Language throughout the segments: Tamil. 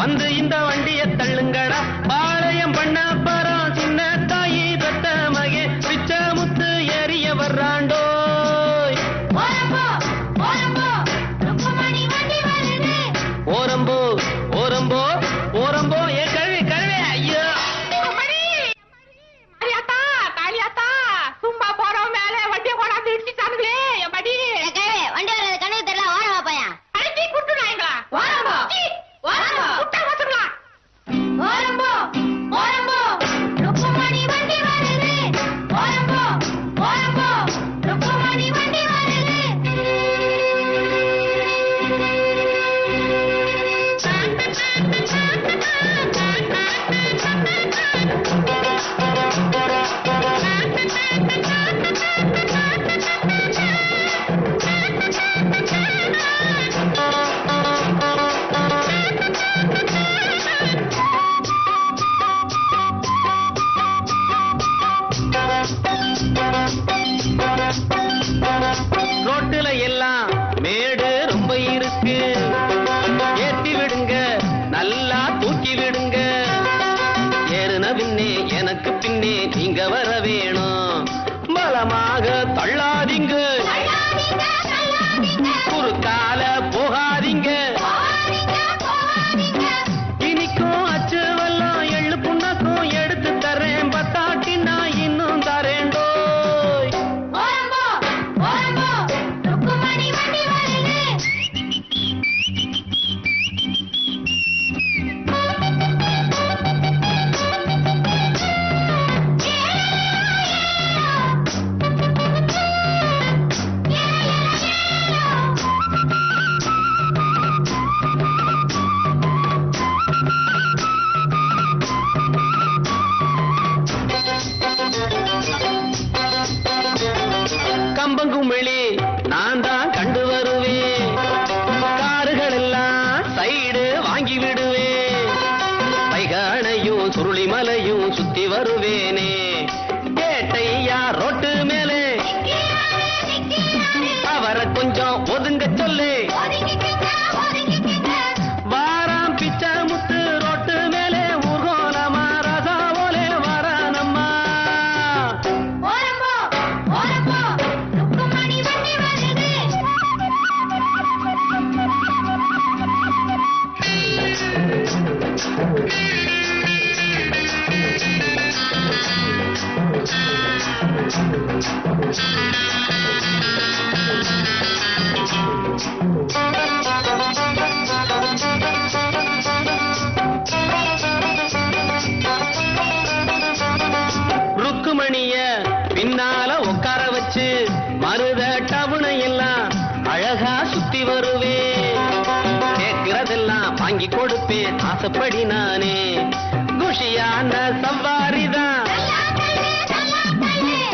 வந்து இந்த வண்டிய தள்ளுங்கடா. பாளையம் பண்ண பரம் சின்ன தாயி பெத்த மகே பிச்ச முத்து ஏறிய வர்றாண்டோ. ஓரம்போ ஓரம்போ ஓரம்போ ஏ கழுவி கழுவி. ஐயோ சும்மா போறோம் மேல வண்டியை கொண்டாந்து இடிச்சுட்டானுங்களே. என் வண்டி வர்றது கணக்கு தெரியல. ஓரமா பையன் அடிச்சு குட்டுனாங்களா? ஓரம்போ ஓரம்போ குட்டா வச்சுக்கலாம். ஓரம்போ ஓரம்போ ருக்குமணி வண்டி வருது. ஓரம்போ ஓரம்போ ருக்குமணி வண்டி வருது. ரோட்டுல எல்லாம் மேடு ரொம்ப இருக்கு. ஏத்தி விடுங்க நல்லா தூக்கி விடுங்க. ஏறுன பின்னே எனக்கு பின்னே நீங்க வர வேணும். பலமாக தள்ளாதீங்க, குறுக்கால போகாதீங்க. இனிக்கும் அச்சு வெல்லம் எள்ளு புண்ணாக்கும் எடுத்து தரேன். பத்தாட்டி நான் இன்னும் தரேண்டோ. ஓரம்போ ஓரம்போ ருக்குமணி வண்டி வருது. கம்பங்குமிழி நான் தான் கண்டு வருவேன். காருகள் எல்லாம் சைடு வாங்கி விடுவேன். பைகானையும் சுருளிமலையும் சுத்தி வருவேனே. கேட்டையா ரோட்டு மேலே அவரை கொஞ்சம் ஒதுங்க சொல்லு. வாராம் பிச்சை முத்து ரோட்டு மேலே ஊர்கோலமா ரசா போலே வரானம்மா. ஓரம்போ ஓரம்போ ருக்குமணி வண்டி வருது. ருக்குமணிய பின்னால உட்கார வச்சு மருத டவுனை எல்லாம் அழகா சுத்தி வருவேன். கேட்கிறதெல்லாம் வாங்கி கொடுப்பேன் ஆசைப்படி நானே. குஷியான சவாரிதான்,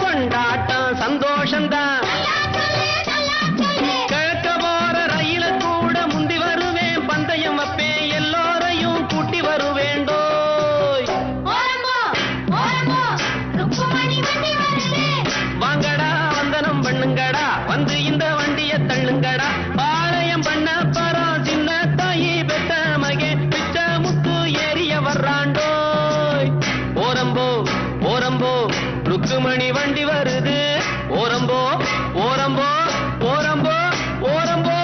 கொண்டாட்டம் சந்தோஷம்தான். கிழக்க போற ரயில கூட முந்தி வருவேன். பந்தயம் வைப்பேன் எல்லோரையும் கூட்டி வருவேண்டோ. ஓரம்போ ஓரம்போ ருக்குமணி வண்டி வருது. வாங்கடா வந்தனம் பண்ணுங்கடா, வந்து இந்த வண்டிய தள்ளுங்கடா. பாளையம் பண்ண பரம் சின்ன தாயி பெத்த மகே பிச்ச முத்து ஏறிய வர்றாண்டோ. ஓரம்போ ஓரம்போ ருக்குமணி வண்டி வருது. ஓரம்போ ஓரம்போ ஓரம்போ ஓரம்போ.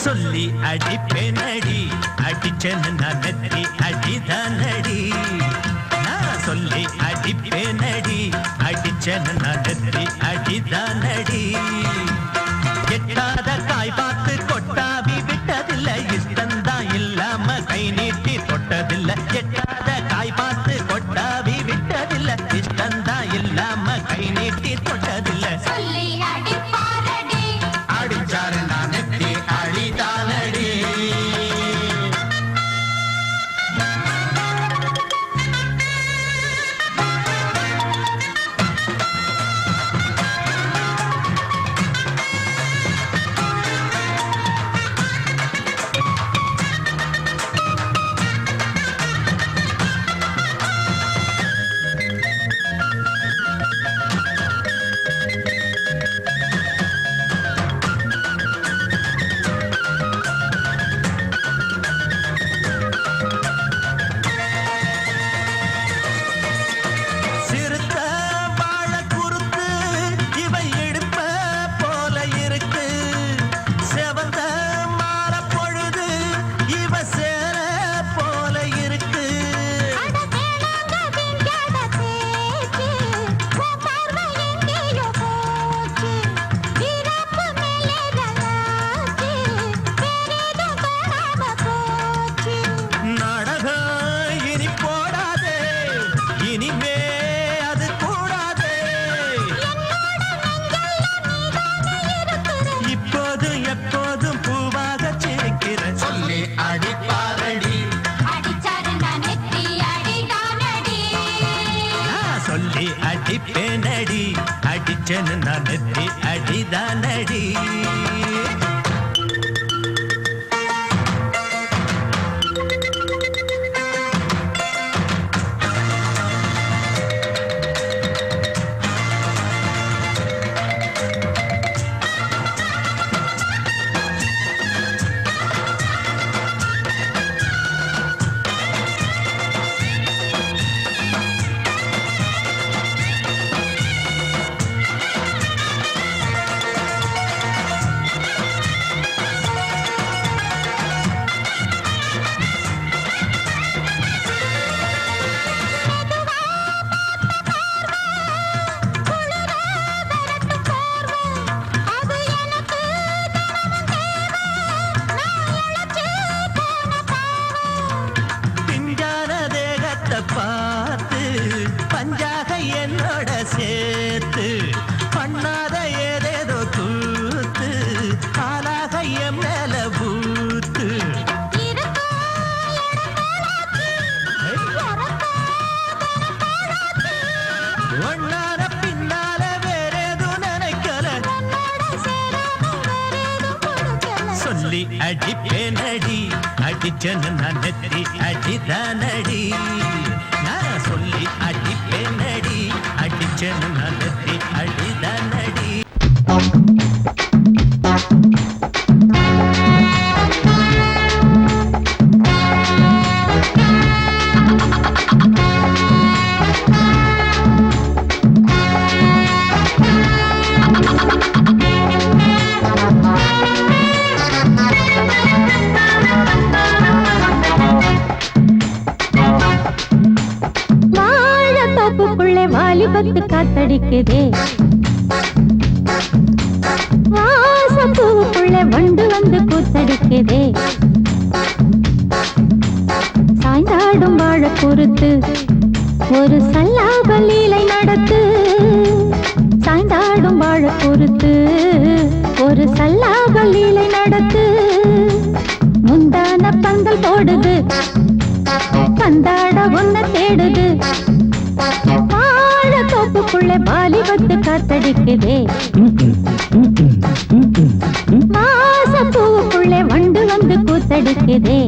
சொல்லி அடிப்பேனடி, அடிச்சேன்னு நான் நெத்தி அடிதானடி. நான் சொல்லி அடிப்பேனடி, அடிச்சேன்னு நான் நெத்தி அடிதானடி. எட்டாத காய் பார்த்து கொட்டாவி விட்டதில்லை, இஷ்டந்தான் இல்லாம கை நீட்டி தொட்டதில்லை. எட்டாத காய் பார்த்து கொட்டாவி விட்டதில்லை, இஷ்டந்தான் இல்லாம கை நீட்டி தொட்டதில்லை. சொல்லி அடிப்பாரடி, அடிச்சாரு நான் நெத்தி அழிதானடி. அடிச்சேன்னு நான் நெத்தி அடிதானடி. பார்த்து பஞ்சாக என்னோட சேர்த்து பண்ணாத ஏதேதோ கூத்து ஆளாக என் மேல பூத்து ஒன்னார பின்னால வேறேதோ நினைக்கல சொல்லி அடிப்பேனடி அடிச்சன்னு நான் நெத்தி அடிதானடி. நான் சொல்லி அடிப்பேனடி அடிச்சன்னு நான் நெத்தி அடிதானடி. வாலிபத்து காத்தடிக்குதே வாசப்பூவுக்குள்ள வண்டு வந்து கூத்தடிக்குதே சாய்ந்தாடும் வாழ பொறுத்து ஒரு சல்லாப லீலை நடத்து சாய்ந்தாடும் வாழ பொறுத்து ஒரு சல்லாப லீலை நடத்து முந்தான பந்தல் போடுது பந்தாட ஒன்ன தேடுது தோப்புக்குள்ளே வாலிபத்து காத்தடிக்குதே மாசப்பூவுக்குள்ளே வண்டு வந்து கூத்தடிக்குதே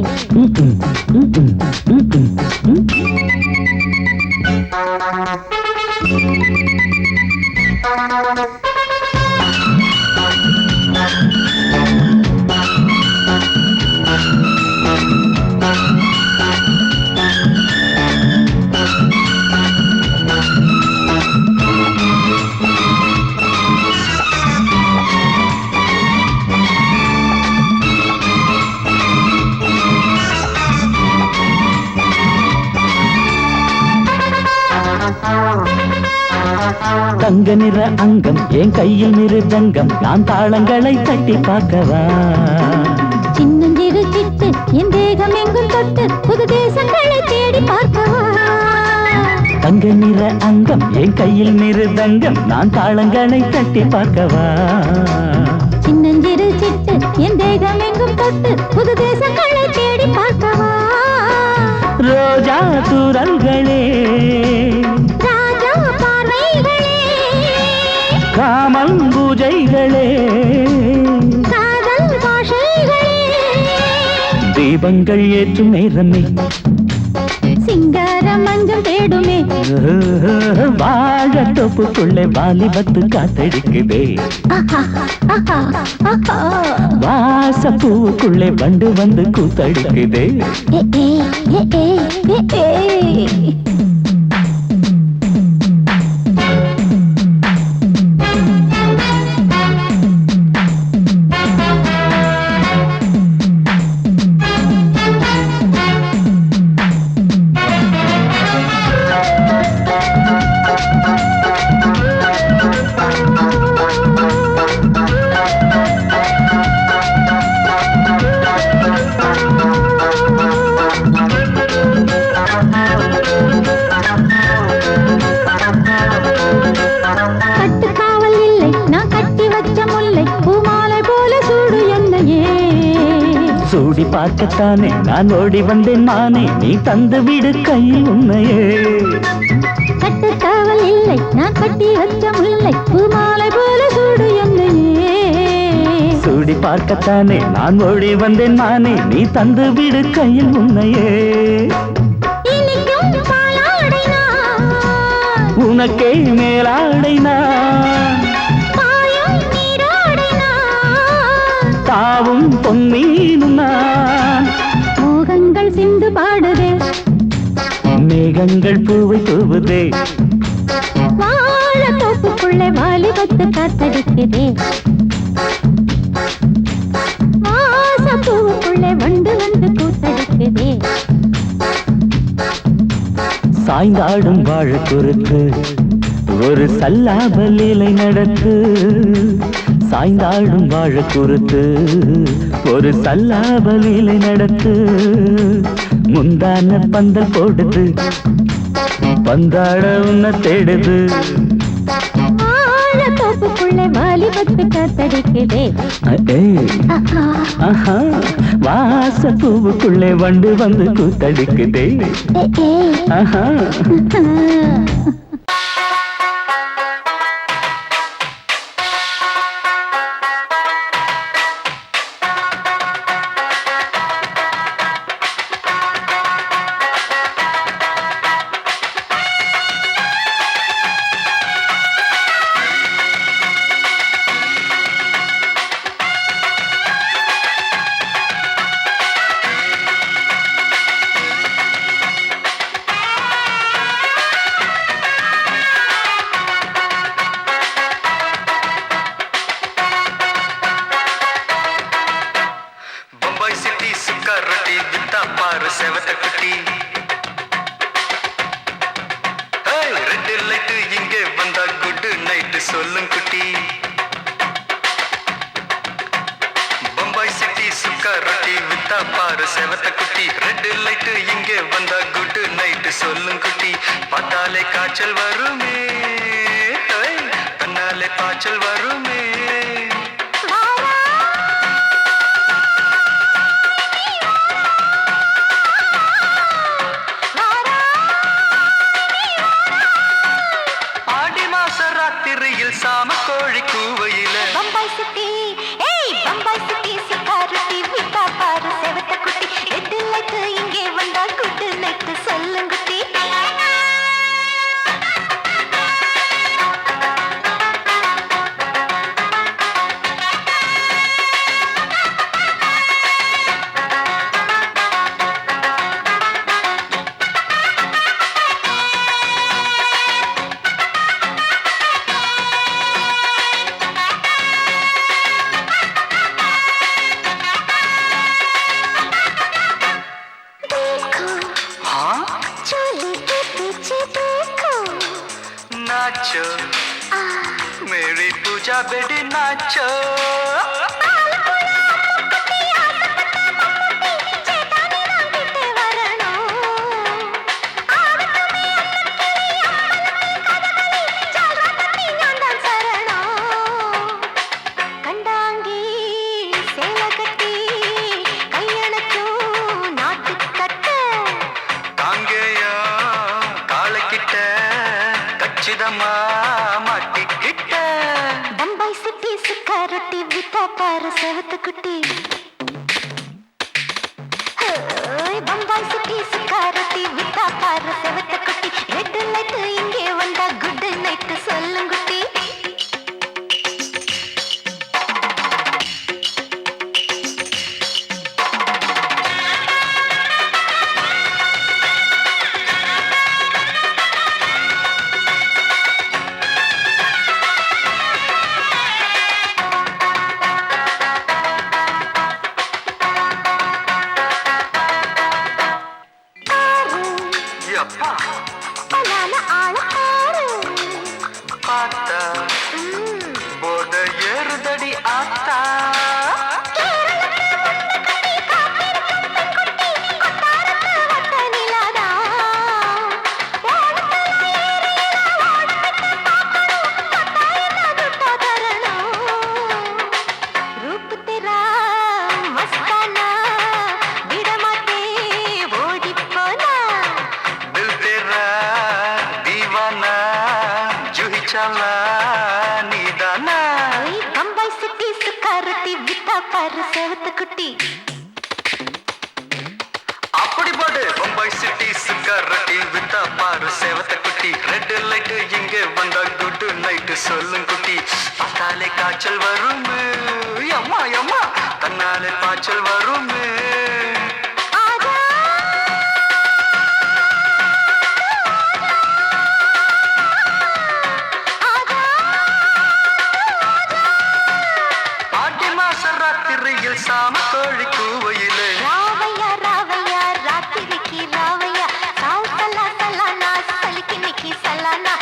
தங்க நிற அங்கம் என் கையில் மிருதங்கம் நான் தாளங்களை தட்டி பார்க்கவா சின்னஞ்சிறு சிட்டு என் தேகம் எங்கும் தொட்டு புது தேசங்களை தேடி பார்க்கவா தங்க நிற அங்கம் என் கையில் மிருதங்கம் நான் தாளங்களை தட்டி பார்க்கவா சின்னஞ்சிறு சிட்டு என் தேகம் எங்கும் தொட்டு புது தேசங்களை தேடி பார்க்கவா ரோஜா தூரல்களே ராஜா பார்வைகளே காமன் பூஜைகளே காதல் பாஷைகளே தீபங்கள் ஏற்றும் நேரமே சிங்கார மஞ்சள் தேடுமே வாழ தொப்புக்குள்ளே வாலிபத்து காத்தடிக்குதே வாசப்பூவுக்குள்ளே வண்டு வந்து கூத்தடிக்குதே சூடி பார்க்கத்தானே நான் ஓடி வந்தேன் மானே நீ தந்து விடு கையில் உன்னையே கட்டுக்காவல் இல்லை நான் கட்டி வச்ச முல்லை பூமாலை போல சூடு என்னையே சூடி பார்க்கத்தானே நான் ஓடி வந்தேன் மானே நீ தந்து விடு கையில் உன்னையே இனிக்கும் பாலாடை நான் உனக்கே மேலாடை நான் பாயும் நீராடை நான் தாவும் பொன்னீனும் நான் மோகங்கள் சிந்து பாடுதே மேகங்கள் பூவை தூவுதே வாழ தோப்புக்குள்ளே வாலிபத்து காத்தடிக்குதே வாச பூவுக்குள்ளே வண்டு வந்து கூத்தடிக்குதே சாய்ந்தாடும் வாழ குறுக்கு ஒரு சல்லாப லீலை நடக்கு சாய்ந்தாடும் வாழ குறுக்கு ஒரு சல்லாப லீலை நடக்கு முந்தான பந்தல் போடுது பந்தாட உன்னை தேடுது வாழ தோப்புக்குள்ளே வாலிபத்து காத்தடிக்குதே ஆஹா வாச பூவுக்குள்ளே வண்டு வந்து கூத்தடிக்குதே ஆஹா சொல்லும் குட்டி பம்பாய் சிட்டி சுக்கா ரொட்டி வித்தா பாரு செவத்த குட்டி ரெட் லைட் இங்கே வந்தா குட் நைட் சொல்லும் குட்டி பார்த்தாலே காய்ச்சல் வருமே கண்ணாலே பாய்ச்சல் வருமே சாம கோழி கூவையில பம்பாய் சிட்டி பம்பாய் சிட்டி சிக்காருட்டி விட்டா பாரு செவத்த குட்டி ரெட் லைட் இங்கே வந்தா குட் நைட் சொல்லும் குட்டி नाचो मेरी पूजा बेटी नाचो பம்பாய் சிட்டி சிக்காரட்டி வித்தா பாரு செவத்த குட்டி பம்பாய் சிட்டி சிக்காரட்டி வித்தா பாரு செவத்த குட்டி ரெட் லைட் இங்கே வந்தா குட் நைட் சொல்லும் குட்டி குட்டி. அப்படி போடு பம்பாய் சிட்டி சுக்கர் ரொட்டி வித்தா பாரு சேவத்த குட்டி ரெட் லைட் இங்கே வந்தா குட் நைட் சொல்லும் குட்டி பார்த்தாலே காய்ச்சல் வரும் அம்மா அம்மா தன்னாலே பாய்ச்சல் வரும் ஆடி மாச ராத்திரியில் சாம கோழி கூவையிலே ராவையா ராவையா ராத்திரிக்கு ராவையா சால் சலா சலானா சலிக்கு நிக்கி சலானா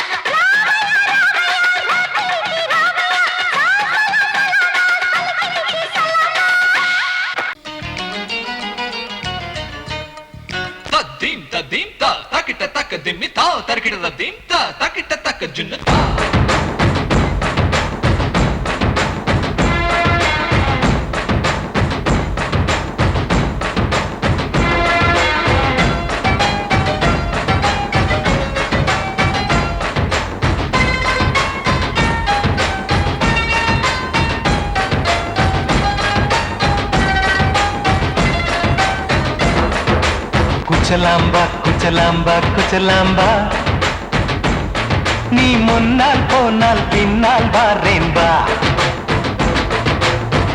Tadim tadim ta takita takadim ta tarkita tadim ta takita takajun ta குச்சலாம்பா குச்சலாம்பா குச்சலாம்பா நீ முன்னால் போனால் பின்னால் வாரேன்பா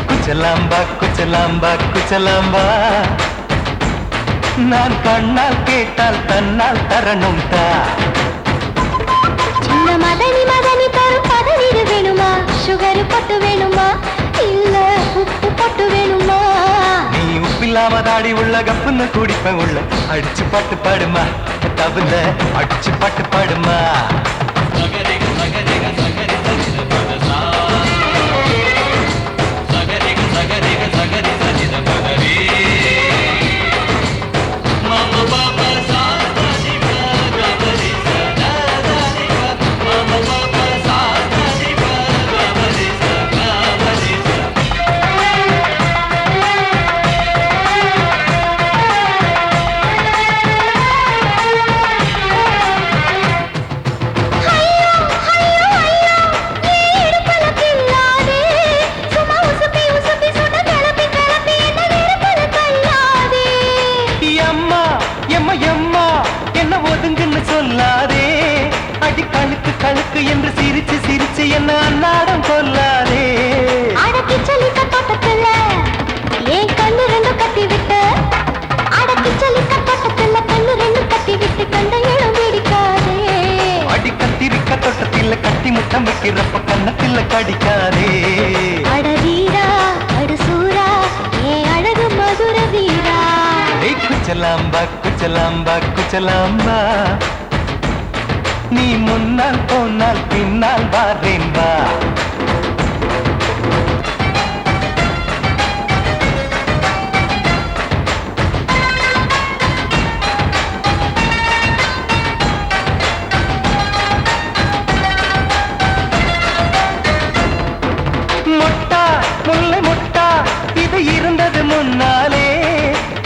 குச்சலாம்பா குச்சலாம்பா குச்சலாம்பா நான் கண்ணால் கேட்டால் தன்னால் தரணும் தா சின்ன மதனி மதனி தரும் பதனிடு வேணுமா சுகர் பொட்டு வேணுமா இல்ல உப்பு பொட்டு வேணுமா நீ உப்பில்லாம தாடி உள்ள கப்புன்னு குடிப்பேன் உள்ள அடிச்சு பாட்டு பாடுமா தவுல அடிச்சு பாட்டு பாடுமா sagariga sagariga sagari sagari padasa sagariga sagariga sagari sagari padari mama papa sa da ni ga ga ba ni sa da da ni ga mama papa sa da ni ga ga ba ni sa ga ba ni sa எம்மா எம்மா எம்மா என்ன ஒதுங்குன்னு சொல்லாதே அடி கழுக்கு கழுக்கு என்று சிரிச்சு சிரிச்சு என்ன அன்னாடம் கொல்லாதே அடக்கி சொல்லிக்க தோட்டத்துல ஏன் கண்ணு ரெண்டு கட்டி விட்டு அடக்கி சொல்லிக்க தோட்டத்துல கண்ணு ரெண்டு கட்டி விட்டு கண்ட இடம் பிடிக்காதே அடி கத்திரிக்க தோட்டத்தில் கட்டி முட்டம் வைக்கிறப்ப கண்ணத்தில் கடிக்காதே அட வீரா அடு சூரா ஏன் அழகு மதுர வீரா ஏய் குச்சலாம்பா குச்சலாம்பா குச்சலாம்பா நீ முன்னால் போனால் பின்னால் வாரேன்பா முட்டா முல்லை முட்டா இது இருந்தது முன்னாலே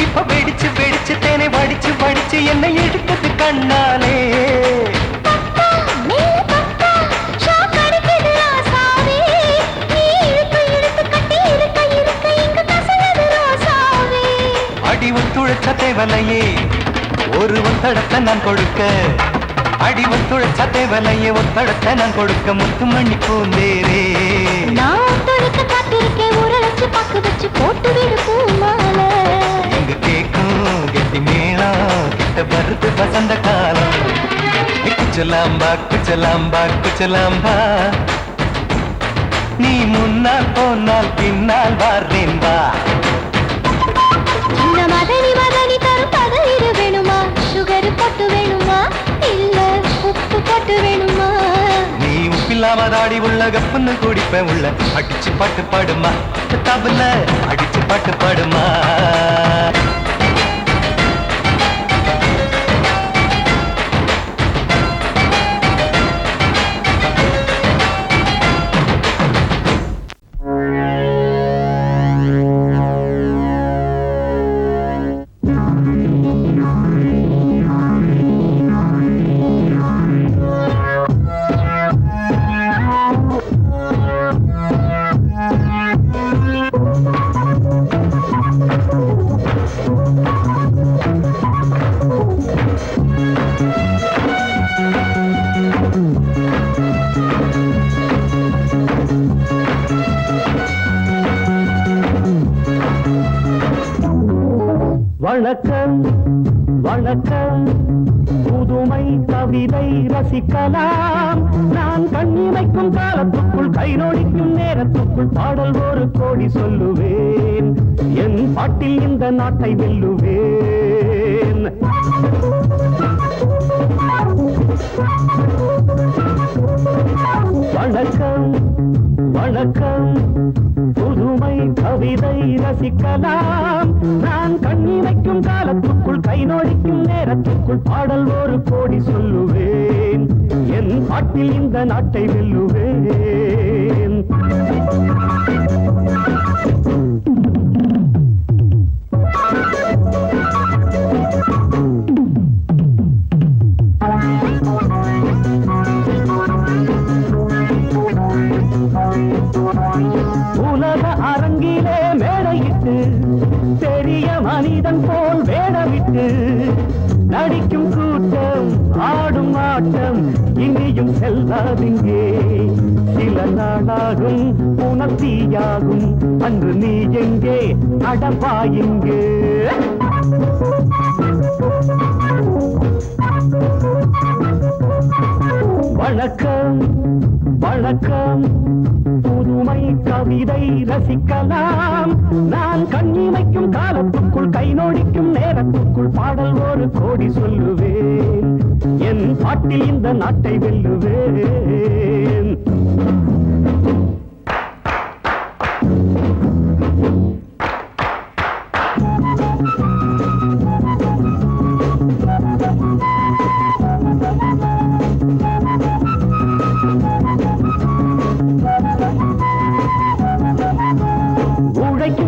இப்ப வெடிச்சு வெடிச்சு தேனை வடிச்சு வடிச்சு என்னை எடுத்தது கண்ணாலே பப்பா மேல பப்பா ஷாக் அடிக்குது ராசாவே நீ இழுத்து இழுத்து கட்டி இருக்க இருக்க இங்க கசங்குது ரோசாவே அடி ஒத்துழைச்ச தேவலையே ஒரு ஒத்தடத்தை நான் கொடுக்க அடி ஒத்துழைச்ச தேவலையே ஒத்தடத்தை நான் கொடுக்க முத்துமணி பூந்தேரே நான் தொடுக்க காத்திருக்கேன் உரளைச்சு பக்கு வச்சு போட்டு விடு பூமாலை எங்க கேக்கும் கெட்டி மேளம் கிட்ட வருது வசந்த காலம் குச்சலாம்பா குச்சலாம்பா குச்சலாம்பா நீ முன்னால் போனால் பின்னால் வாரேன்பா சின்ன மதனி மதனி தரும் பதனிடு வேணுமா சுகர் பொட்டு வேணுமா இல்ல உப்பு பொட்டு வேணுமா நீ உப்பில்லாம தாடி உள்ள கப்புன்னு குடிப்பேன் உள்ள அடிச்சு பாட்டு பாடுமா தபுல அடிச்சு பாட்டு பாடுமா வணக்கம் வணக்கம் புதுமை கவிதை ரசிக்கலாம் நான் கண்ணிமைக்கும் காலத்துக்குள் கை நோடிக்கும் நேரத்துக்குள் பாடல் ஒரு கோடி சொல்லுவேன் என் பாட்டில் இந்த நாட்டை வெல்லுவேன் வணக்கம் வணக்கம் புதுமை கவிதை ரசிக்கலாம் நான் கண்ணிமைக்கும் காலத்துக்குள் கை நோடிக்கும் நேரத்துக்குள் பாடல் ஒரு கோடி சொல்லுவேன் என் பாட்டில் இந்த நாட்டை வெல்லுவேன் உலக அரங்கிலே மேடையிட்டு பெரிய மனிதன் போல் வேடமிட்டு நடிக்கும் கூட்டம் ஆடும் ஆட்டம் இனியும் செல்லாதிங்கே சில நாளாகும் உணர்த்தியாகும் அன்று நீ எங்கே அடப்பாயிங்கே வணக்கம் வணக்கம் புதுமை கவிதை ரசிக்கலாம் நான் கண்ணிமைக்கும் காலத்துக்குள் கை நோடிக்கும் நேரத்துக்குள் பாடல் ஒரு கோடி சொல்லுவேன் என் பாட்டில் இந்த நாட்டை வெல்லுவேன்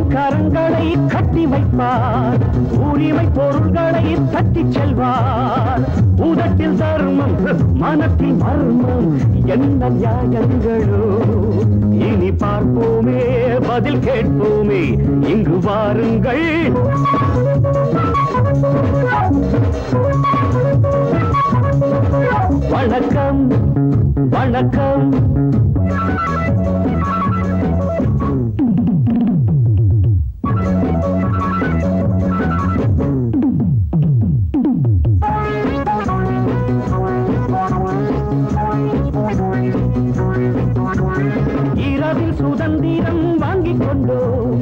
கரங்களை கட்டி வைப்பார் உரிமை பொருள்களை தட்டி செல்வார் உதட்டில் தர்மம் மனத்தின் மர்மம் என்ன நியாயங்களோ இனி பார்ப்போமே பதில் கேட்போமே இங்கு வாருங்கள் வணக்கம் வணக்கம் இரவில் சுதந்திரம் வாங்கிக் கொண்டோம்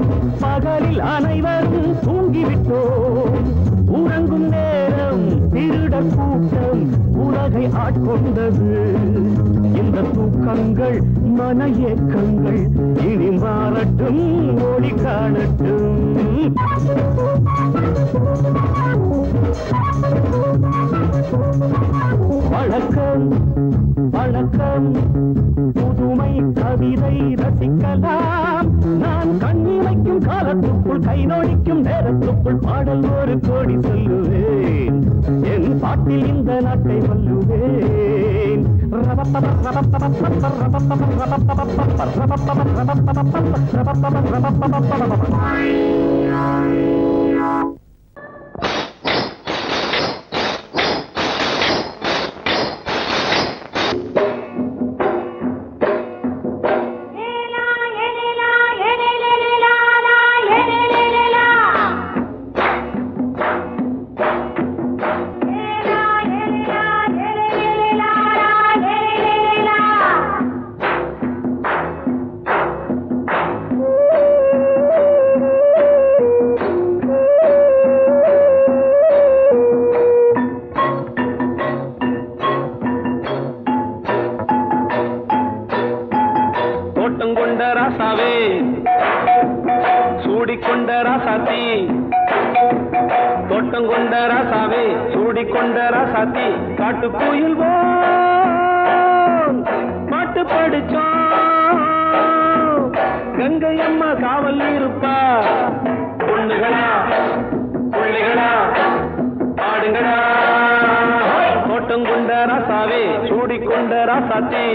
பகலில் அனைவரும் தூங்கிவிட்டோம் உறங்கும் நேரம் திருடர் கூட்டம் உலகை ஆட்கொண்டது இந்த தூக்கங்கள் மன ஏக்கங்கள் இனி மாறட்டும் ஒளி காணட்டும் வணக்கம் வணக்கம் புதுமை கவிதை ரசிக்கலாம் நான் கண்ணிமைக்கும் காலத்துக்குள் கை நோடிக்கும் நேரத்துக்குள் பாடல் ஒரு கோடி சொல்லுவேன் என் பாட்டில் இந்த நாட்டை வெல்லுவேன் சூடிக்கொண்ட ராசாத்தி தோட்டம் கொண்ட ராசாவே சூடிக்கொண்ட ராசாத்தி காட்டு கோயில் பாட்டு படிச்சோம் கங்கை அம்மா காவல் இருப்பா பொண்ணுகளா பிள்ளைகளா ஆடுங்களா தோட்டம் கொண்ட ராசாவே சூடிக்கொண்ட ராசாத்தி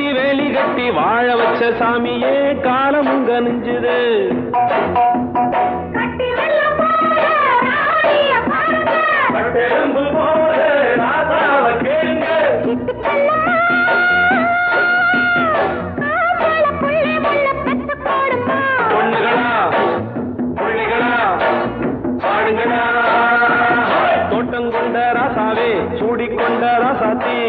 கட்டி வேலி கட்டி வாழ வச்ச சாமியே காலமுங்க நெஞ்சுது பட்டெலும்பு போல ராசாவ கேளுங்க பொண்ணுகளா புள்ளிகளா பாடுங்களா தோட்டம் கொண்ட ராசாவே சூடிக்கொண்ட ராசாத்தி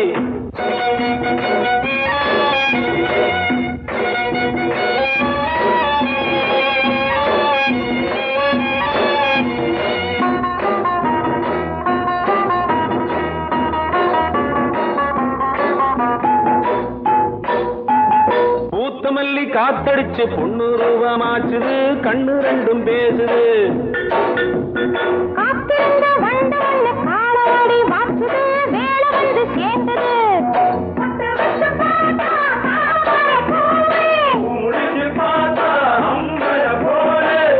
பூத்தமல்லி காத்தடிச்சு பொண்ணு ரூபமாச்சுது கண்ணு ரெண்டும் பேசுது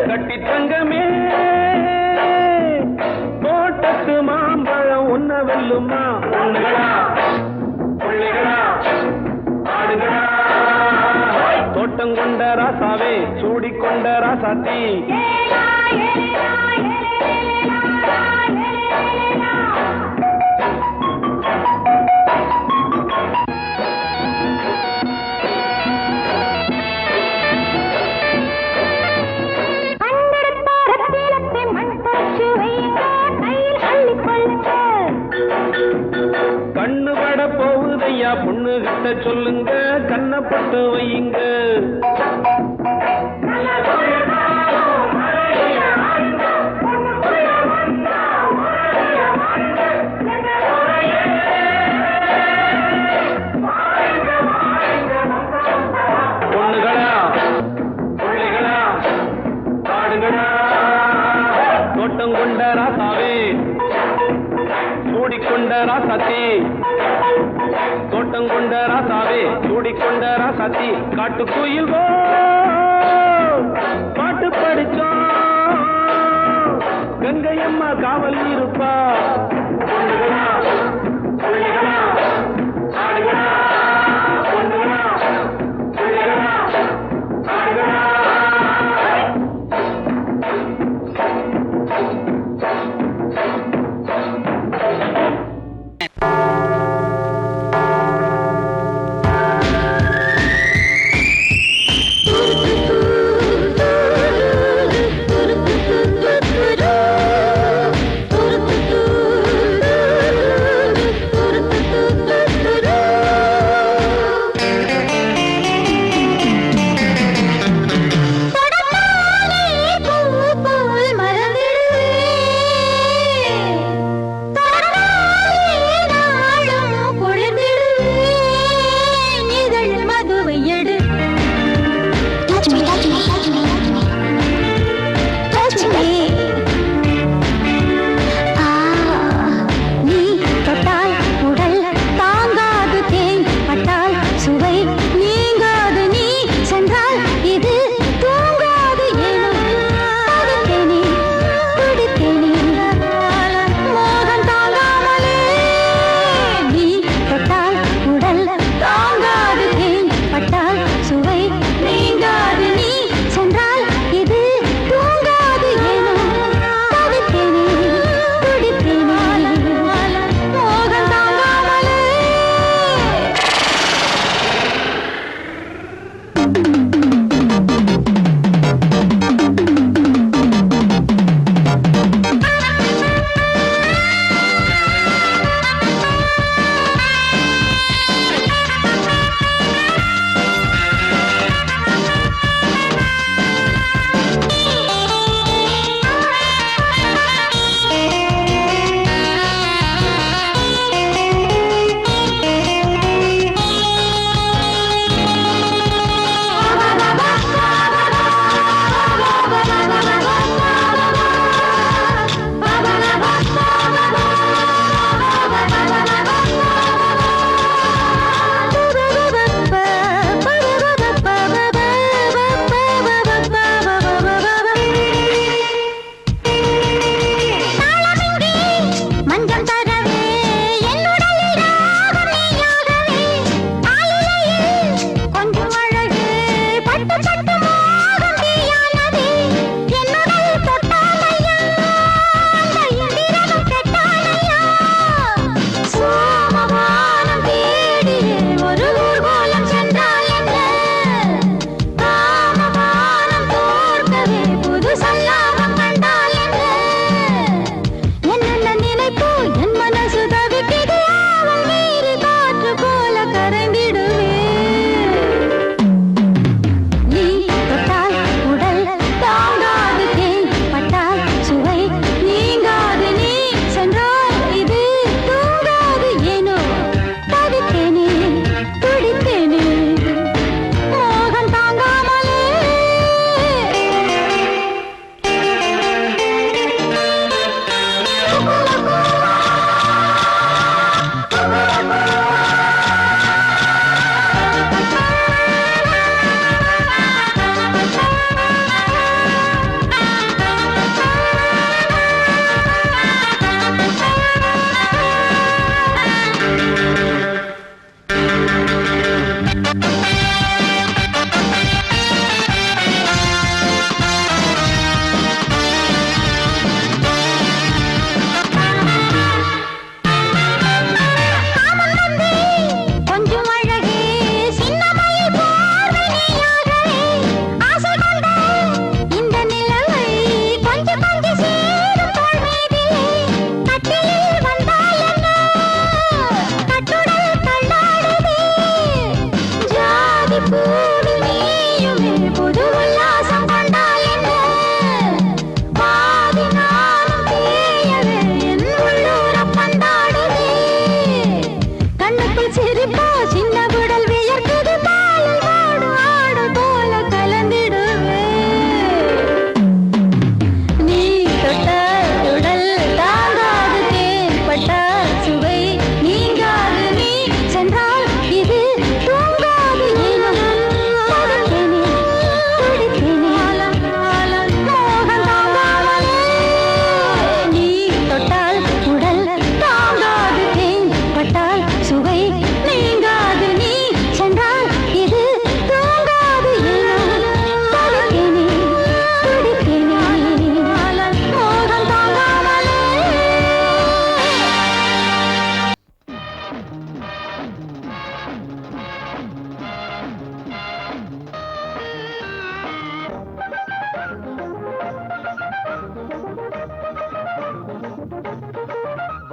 கட்டி தங்கமே தோட்டத்து மாம்பழம் உன்ன வெல்லுமா பொண்ணுகளா புள்ளிகளா ஆடுகளா தோட்டம் கொண்ட ராசாவே சூடிக்கொண்ட ராசாத்தி கண்ணு பட போகுதையா பொண்ணு கிட்ட சொல்லுங்க கண்ணப்பட்டு வையுங்க பொண்ணுகளா புள்ளிகளா பாடுங்களா தோட்டம் கொண்ட ராசாவே சூடிக்கொண்ட ராசாத்தி தோட்டம் கொண்ட ராசாவே சூடிக்கொண்ட ராசாத்தி காட்டுக்குயில் பாட்டு படிச்சோம் கங்கையம்மா காவல் இருப்பா பொண்ணுகளா புள்ளிகளா ஆடுகளா பொண்ணுகளா புள்ளிகளா ஆடுகளா துரு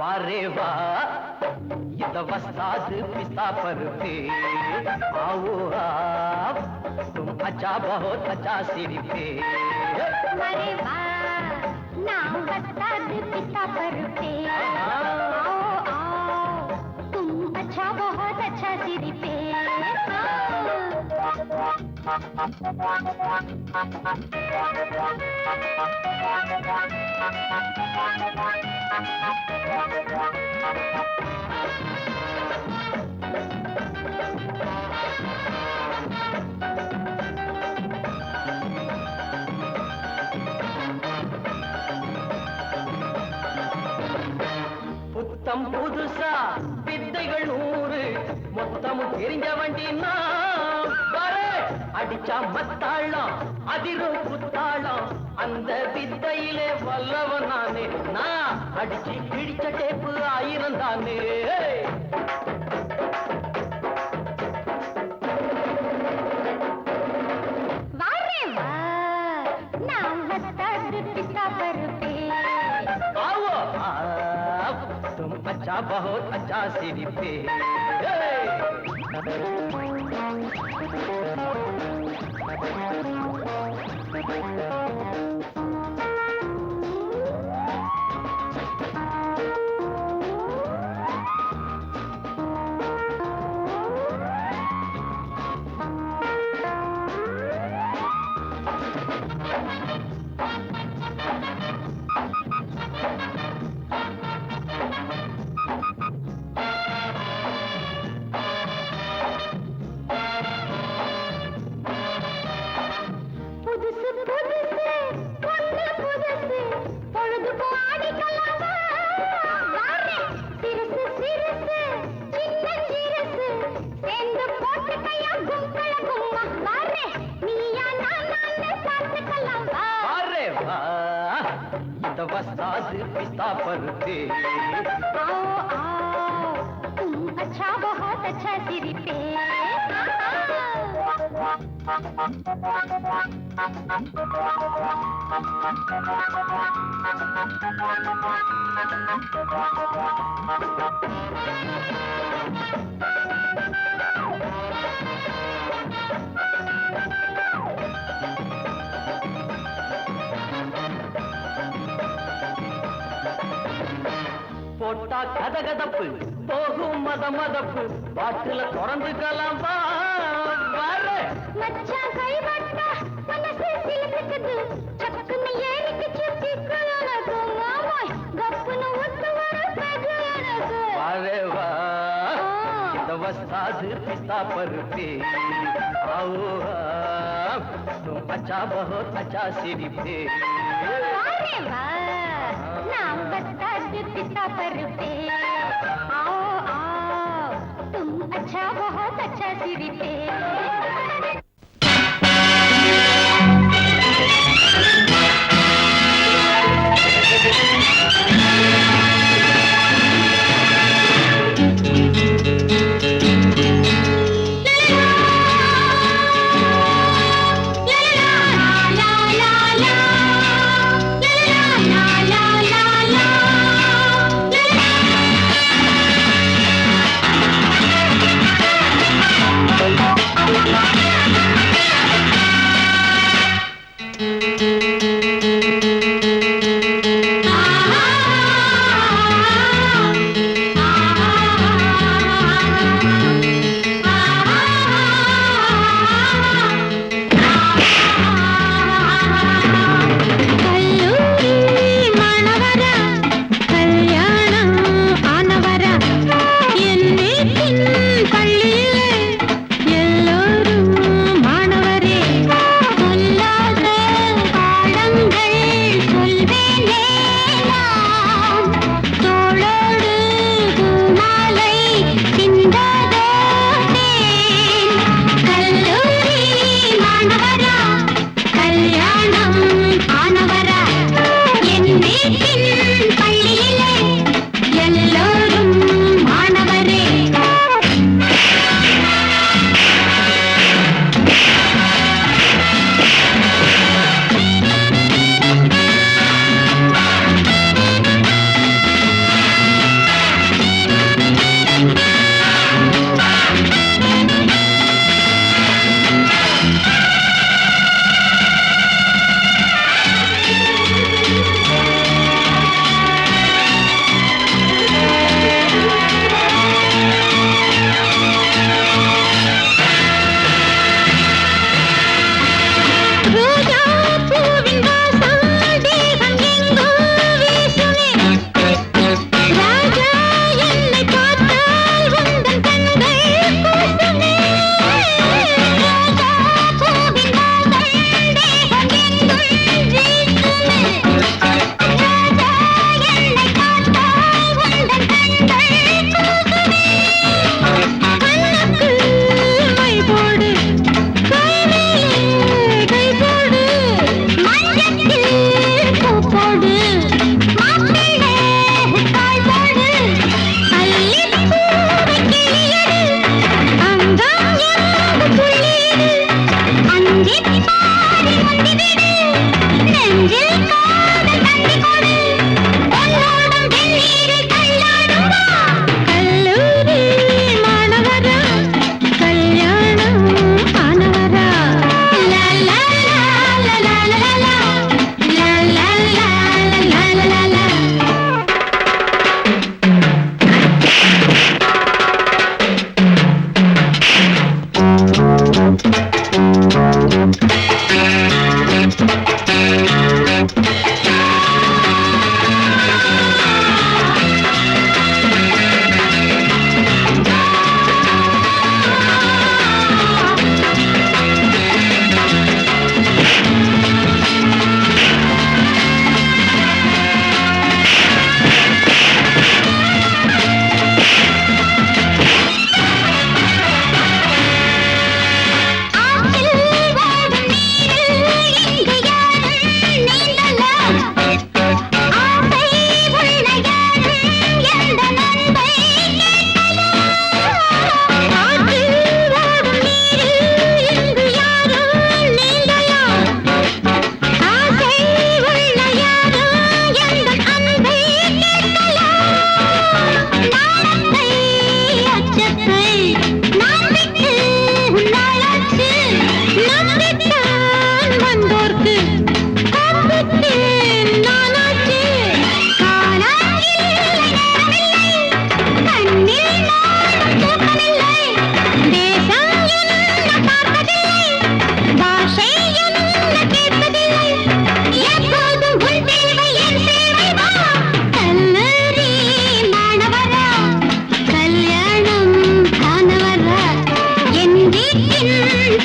वारे वाह ये तो वस्ताद पिस्ता पर पे आओ आप तुम अच्छा बहुत अच्छा सिर पे अरे वाह नाम वस्ताद पिस्ता पर पे आओ आओ तुम अच्छा बहुत अच्छा सिर पे புத்தம் புதுசா வித்தைகள் 100 மொத்தமும் தெரிஞ்ச வண்டி நான் அடிச்சா மத்தாளம் அதிரும் புத்தாளம் அந்த வித்தையிலே வல்லவன் நானே நான் அடிச்சு பிடிச்ச டேப்பு 1000 தானே वारे वाह नाम वस्ताद पिस्ता पर पे आओ आप तुम अच्छा बहुत अच्छा सिर पे वस्ताद पिस्ता पर पे आओ आओ तुम अच्छा बहुत अच्छा सिर पे போட்டா கதகதப்பு போகும் மதமதப்பு பாட்டுல தொடர்ந்துக்கலாம் மச்சா கைவட்டா மனசு சிலுக்குது சக்குன்னு ஏறிக்கு சுத்தி கலனது மாமாய் கப்புன்னு ஒத்து வர பெகனது वारे वाह ये तो वस्ताद पिस्ता पर पे आओ आप तुम अच्छा बहुत अच्छा सिर पे वारे वाह नाम वस्ताद पिस्ता पर पे आओ आओ तुम अच्छा बहुत अच्छा सिर पे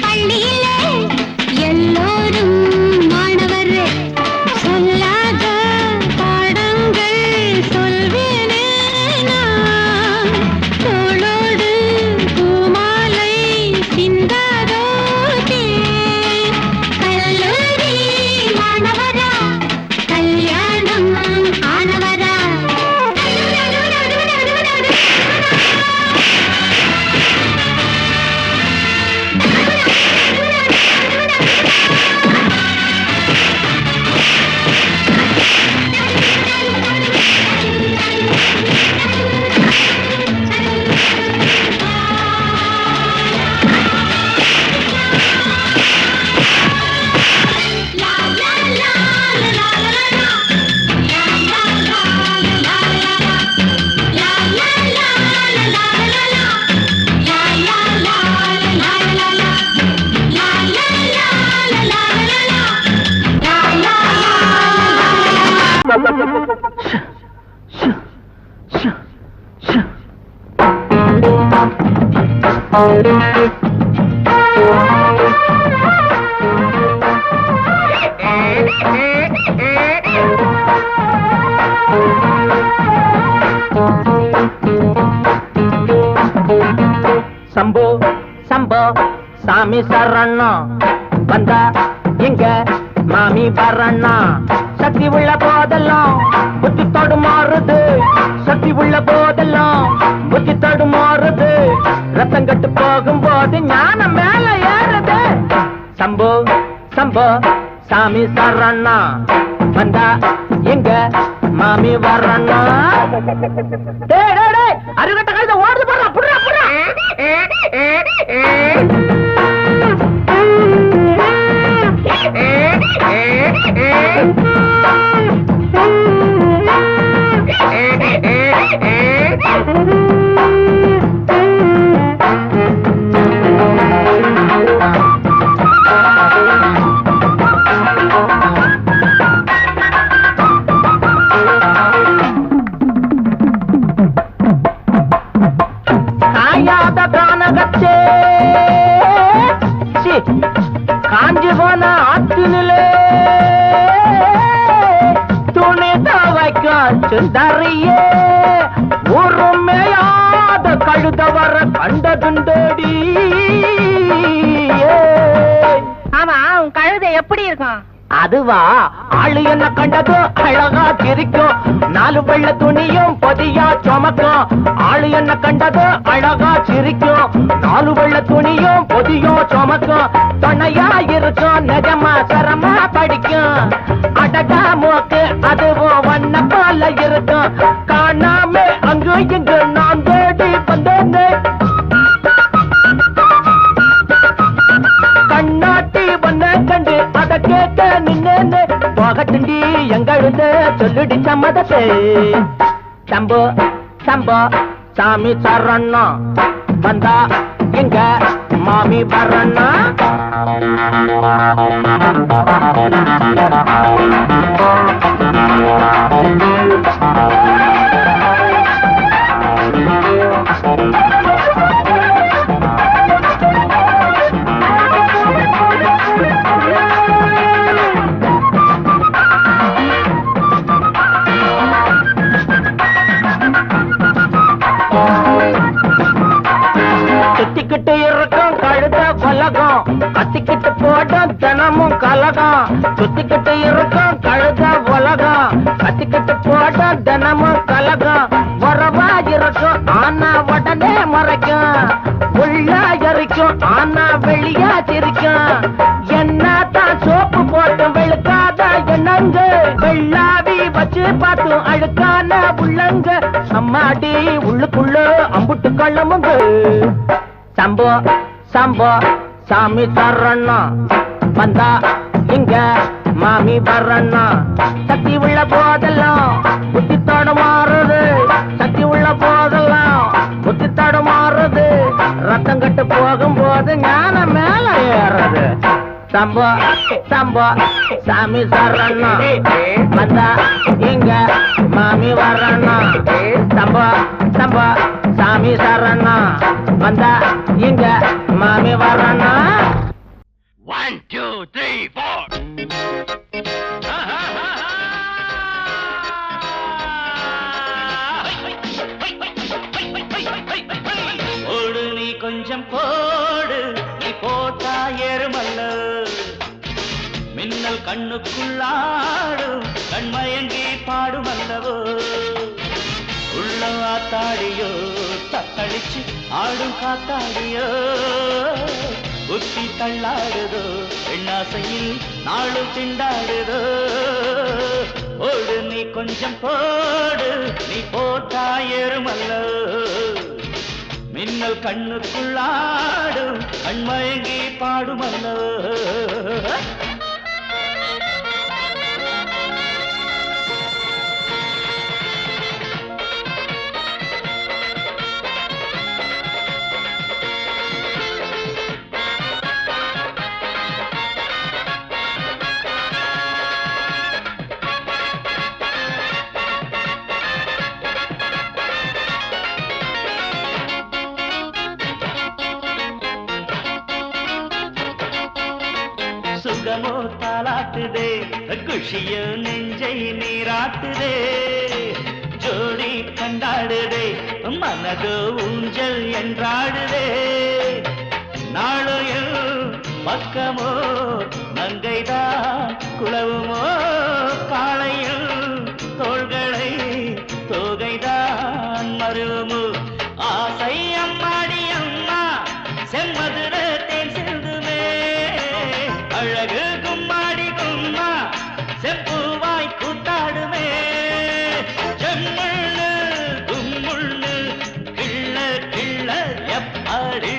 பள்ளியிலே எல்லோரும் மாணவர் சொல்லாத பாடங்கள் சொல்வேனே நான் தோளோடு பூமாலை சிந்தாதோ தேன் கல்லூரி மாணவரா கல்யாணம் ஆனவரா சம்போ சம்போ சாமி சரணம் வந்தா எங்க மாமி வரணா சக்தி உள்ள போதெல்லாம் புத்தி தடுமாறுது சக்தி உள்ள போதெல்லாம் புத்தி தடுமாறுது ரத்தம் கட்டு போகும்போது ஞானம் மேல ஏறுது சம்போ சம்போ சாமி சரணா வந்தா எங்க மாமி வரணா அருகட்ட கழுத ஓடுது போடுறா புடுறா புடுறா காயாத கானகச்சே காஞ்சி போன ஆற்றினிலே துணி துவைக்க சுந்தரியே உருமையாத கழுதவர கண்டதுண்டோடி ஆமா உன் கழுதை எப்படி இருக்கும்? அதுவா ஆளு என்ன கண்டதோ அழகா சிரிக்கும் நாலு வெள்ள துணியும் பொதியா சுமக்கும் ஆளு என்ன கண்டதோ அழகா சிரிக்கும் நாலு வெள்ள துணியும் பொதியும் சுமக்கும் துணையா இருக்கும் நிஜமா சரமா படிக்கும் அடகா மூக்கு அதுவும் வண்ண போல இருக்கும் காணாம அங்கு இங்கு நான் தேடி வந்தேன்னு கண்ணாட்டி வந்த கண்டு அத கேட்க நின்னு போகட்டுண்டி எங்கழுத சொல்லுடி சம்மதத்தை சம்போ சம்போ சாமி சரணம் வந்தா எங்க மாமி வரணா சுத்திக்கிட்டு இருக்கும் கழுத உலகம் கத்திக்கிட்டு போடும் தினமும் கலகம் சுத்திக்கிட்டு இருக்கும் கழுத உலகம் கத்திக்கிட்டு போடும் தினமும் கலகம் உறவா இருக்கும் ஆனா உடனே மறைக்கும் உள்ளா எரிக்கும் ஆனா வெளியா சிரிக்கும் என்னதான் சோப்பு போட்டு வெளுக்காத என்னங்க வெள்ளாவி வச்சு பார்த்து அழுக்கான உள்ளங்க அம்மாடி உள்ளுக்குள்ள அம்புட்டு கள்ளமுங்க சம்போ சம்போ சாமி சரணம் வந்தா இங்க மாமி வரணா சக்தி உள்ள போதெல்லாம் புத்தி தடுமாறுது சக்தி உள்ள போதெல்லாம் புத்தி தடுமாறுது ரத்தம் கட்டு போகும்போது ஞானம் மேல ஏறுது சம்போ சம்போ சாமி சரணம் வந்தா இங்க மாமி வரணா சம்போ சம்போ சாமி சரணம் வந்தா இங்க மாமி வரானா? 1 2 3 4 ஓடு நீ கொஞ்சம் போடு, நீ போட்டா ஏறுமல்ல. மின்னல் கண்ணுக்குள்ளாடும், கண்மயங்கி பாடுமல்லவோ. உள்ள ஆத்தாடியோ, தத்தளிச்சு ஆடும் காத்தாடியோ. புத்தி தள்ளாடுதோ, பெண்ணாசையில் நாளும் திண்டாடுதோ. ஓடு நீ கொஞ்சம் போடு, நீ போட்டா ஏறுமல்ல. மின்னல் கண்ணுக்குள்ளாடும், கண்மயங்கி பாடுமல்லோ. சுகமோ தாளாட்டுதே, குஷியோ நெஞ்சை நீராட்டுதே. ஜோடி கண்டாடுதே, மனதோ ஊஞ்சல் என்றாடுதே. நாளையோ பக்கமோ நங்கைதான் குளவுமோ. காளையில் தோள்களை தோகைதான் மருவமோ. ஆசை அம்மாடி அம்மா, செம்மதுர தேன் சிந்துமே. அழகு கும்மாடி கும்மா, செம்பூவாய் கூத்தாடுமே. ஜம்முள்ளு கும்முள்ளு, கிள்ள கிள்ள எப்பாடி.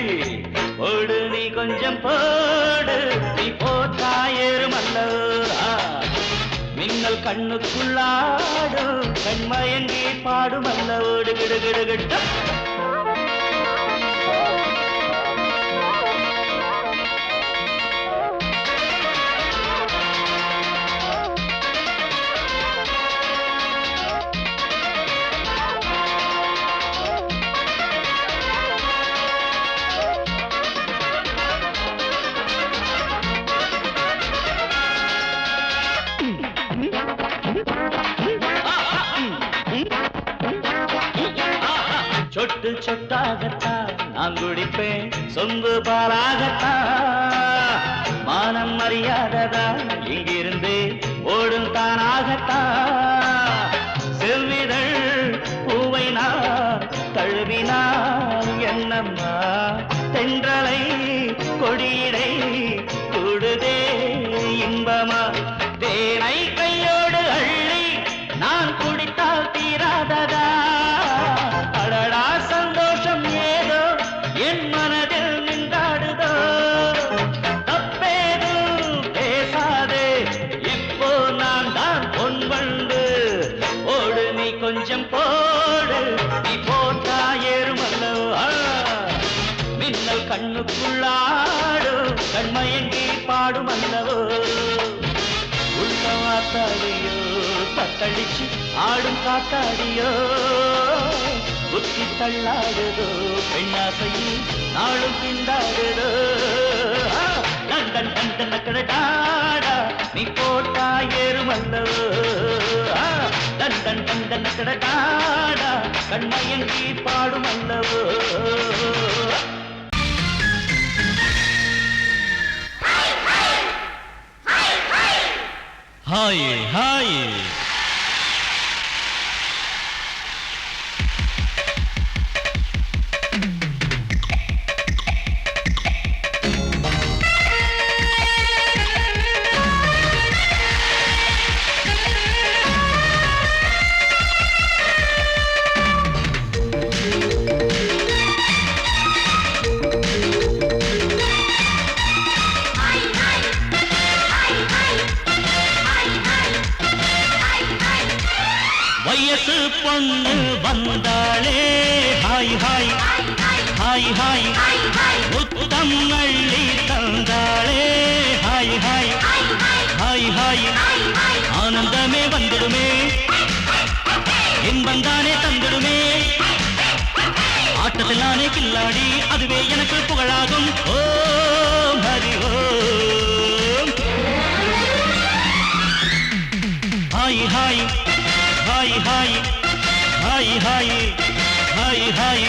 ஓடு நீ கொஞ்சம் போடு, நீ போட்டா ஏறுமல்லோ. மின்னல் கண்ணுக்குள்ளாடும், கண்மயங்கி பாடுமல்ல. ஓடு கிடு கிடு கிட்ட. சொட்டு சொட்டாகத்தான் நான் குடிப்பேன், சொம்பு பாலாகத்தான். மானம் மரியாதைதான் இங்கிருந்து ஓடும் தானாகத்தான். செவ்விதழ் பூவை நான் தழுவினால் என்னம்மா. தென்றலை கொடியிடை கூடுதே இன்பமா. தேனை கையோடு அள்ளி நான் குடித்தால் தீராததா. அடடா சந்தோஷம் ஏதோ என் மனதில் நின்றாடுதோ. தப்பேதும் பேசாதே, இப்போ நான் தான் பொன் வண்டு. ஓடு நீ கொஞ்சம் போடு, நீ போட்டா ஏறுமல்லோ. மின்னல் கண்ணுக்குள்ளாடும், கண்மயங்கி பாடுமல்லவோ. உள்ளவாத்தாடியோ, தத்தளிச்சு ஆடும் காத்தாடியோ. புத்தி தள்ளாடுதோ, பெண்ணாசையில் நாளும் திண்டாடுதோ. லண்டன் லண்டன் கடடாடா, நீ போட்டா ஏறுமல்லோ. லண்டன் லண்டன் கடடாடா, கண்மயங்கி பாடுமல்லவோ. ஹாய் ஹாய் வயசு பொண்ணு வந்தாளே. ஹாய் ஹாய் ஹாய் ஹாய், முத்தம் அள்ளி தந்தாளே. ஹாய் ஹாய் ஹாய் ஹாய், ஆனந்தமே வந்துடுமே, இன்பந்தானே தந்துடுமே. ஆட்டத்தில் நானே கில்லாடி, அது அதுவே எனக்கு புகழாகும். ஓம் ஹரி ஓம். Hi hi hi hi hi hi hi hi.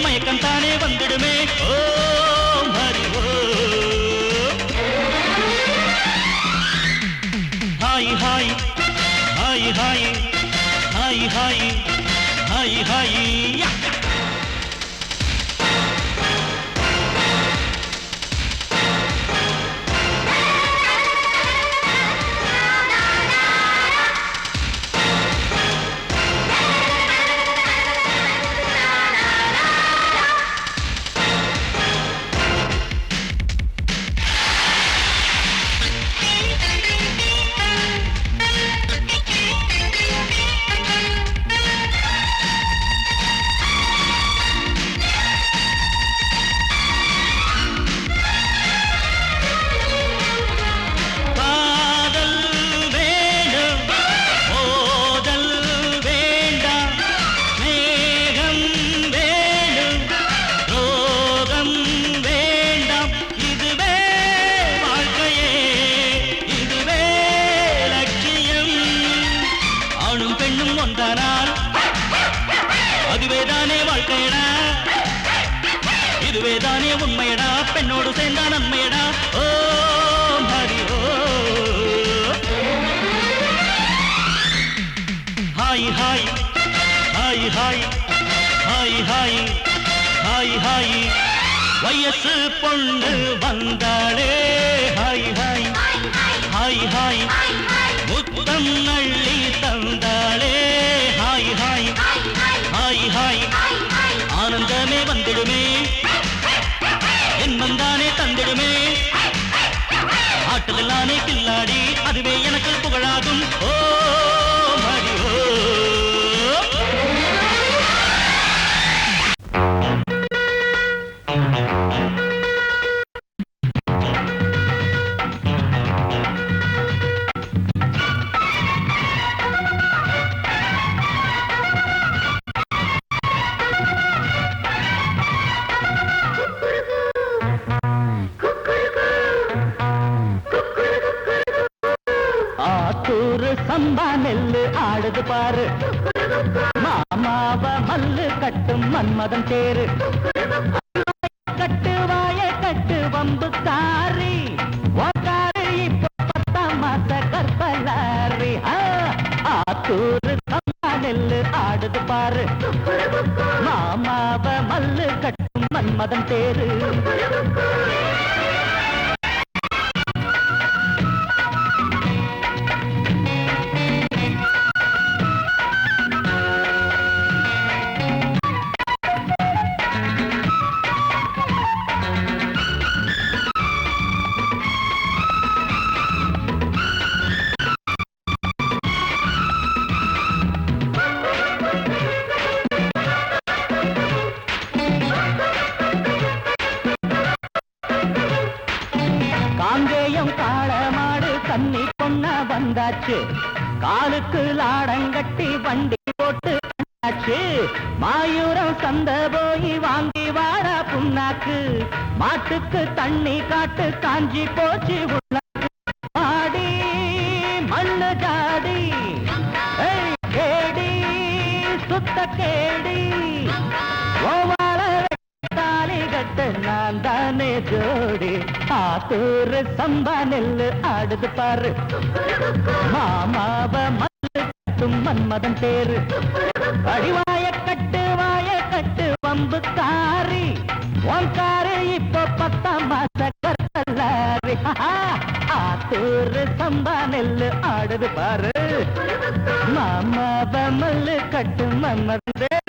மயக்கம் தானே வந்துடுமே. ஓம் ஹரி ஓம். Hi hi hi hi hi hi hi hi. அதுவேதானே வாழ்க்கையடா, இதுவேதானே உண்மையடா, பெண்ணோடு சேர்ந்தா நன்மையடா. ஓம் ஹரி ஓம். Hi hi hi hi hi hi hi hi. வயசு பொண்ணு வந்தாளே. Hi hi hi hi. முத்தம் அள்ளி தந்தாளே. Hi hi hi hi. ஆனந்தமே வந்திடுமே, என் வந்தானே தந்திடுமே. ஆட்டலானே கில்லாடி, அதுவே எனக்கு புகழாகும். ஓம் ஹரி ஓம். சம்பா நெல்லு ஆடுது பாரு, மாமாவ மல்லு கட்டும் மன்மதன் தேரு. கட்டு வாய கட்டு வம்பு காரி, ஓக்காரு இப்போ 10ஆம் மாச கற்பலாரி. ஆத்தூரு சம்பா நெல்லு ஆடுது பாரு, மாமாவ மல்லு கட்டும் மன்மதன் தேரு. கன்னி பொண்ண வந்தாச்சு, காலுக்கு லாடங்கட்டி வண்டி போட்டு வந்தாச்சு. மாயூரம் சந்த போய் வாங்கி வாடா புண்ணாக்கு, மாட்டுக்கு தண்ணி காட்டு காஞ்சி போச்சு உள்ளாக்கு. ஆடி மண்ணு ஜாடி கேடி சுத்த கேடி ஓவால தாலி கட்ட நான் தானே ஜோடி ஆத்தூர் சம்பா நெல்லு ஆடுது பாரு மாமாவ மல்லு கட்டும் மன்மதன் தேரு அடிவாய கட்டு வம்பு காரி உன் காரு இப்போ 10ஆம் மாச கரத்தல்லாரி ஆத்தூர் சம்பா நெல்லு ஆடுது பாரு மாமாவ மல்லு கட்டு மன்மதன் தேரு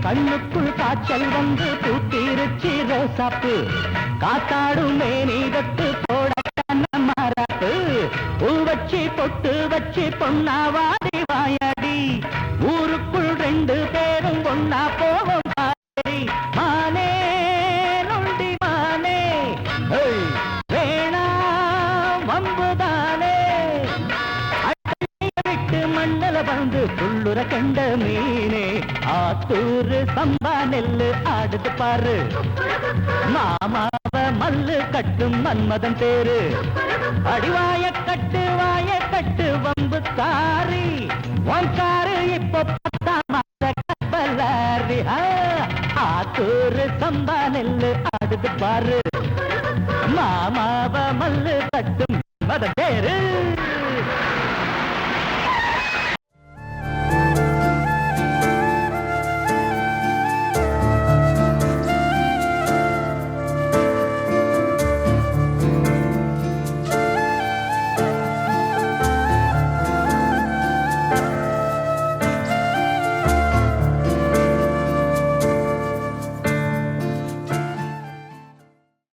கண்ணுக்குள் காய்ச்சல் வந்து பூத்திருச்சி ரோசாப்பு காத்தாடும் மேனீதத்து போட மாறாப்பு பூ வச்சு பொட்டு வச்சு பொன்னாவாடி வாயாடி ஊருக்குள் 2 பேரும் ஒன்னா போவோம் பாடி மானே நொண்டி மானே வேணா வம்புதானே விட்டு மண்ணல வந்து புள்ளுற கண்ட மீனே ஆத்தூர் சம்பா நெல்லு ஆடுது பாரு மாமாவ மல்லு கட்டும் மன்மதன் தேரு அடிவாய கட்டு வம்பு காரி உன் காரு இப்போ 10ஆம் மாச கப்பலாரி ஆத்தூர் சம்பா நெல்லு ஆடுது பாரு மாமாவ மல்லு கட்டு